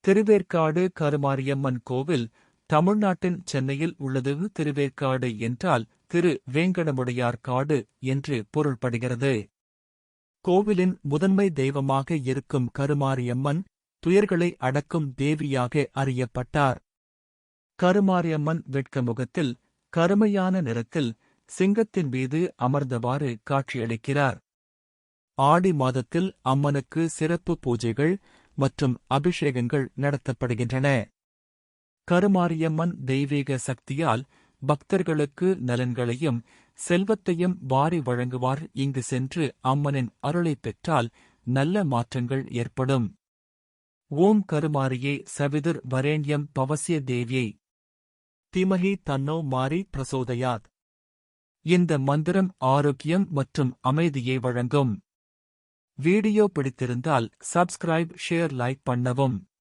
திருவேற்காடு கருமாரியம்மன் கோவில் தமிழ்நாட்டின் சென்னையில் உள்ளது. திருவேற்காடு என்றால் திரு வேங்கடமுடையார் காடு என்று பொருள்படுகிறது. கோவிலின் முதன்மை தெய்வமாக இருக்கும் கருமாரியம்மன் துயர்களை அடக்கும் தேவியாக அறியப்பட்டார். கருமாரியம்மன் வெட்கமுகத்தில் கருமையான நிறத்தில் சிங்கத்தின் மீது அமர்ந்தவாறு காட்சியளிக்கிறார். ஆடி மாதத்தில் அம்மனுக்கு சிறப்பு பூஜைகள் மற்றும் அபிஷேகங்கள் நடத்தப்படுகின்றன. கருமாரியம்மன் தெய்வீக சக்தியால் பக்தர்களுக்கு நலன்களையும் செல்வத்தையும் வாரி வழங்குவார். இங்கு சென்று அம்மனின் அருளைப் பெற்றால் நல்ல மாற்றங்கள் ஏற்படும். ஓம் கருமாரியே சவிதுர் வரேண்யம் பவசிய தேவியை திமஹி தன்னோ மாரி பிரசோதயாத். இந்த மந்திரம் ஆரோக்கியம் மற்றும் அமைதியை வழங்கும். வீடியோ பிடித்திருந்தால் சப்ஸ்கிரைப் ஷேர் லைக் பண்ணவும்.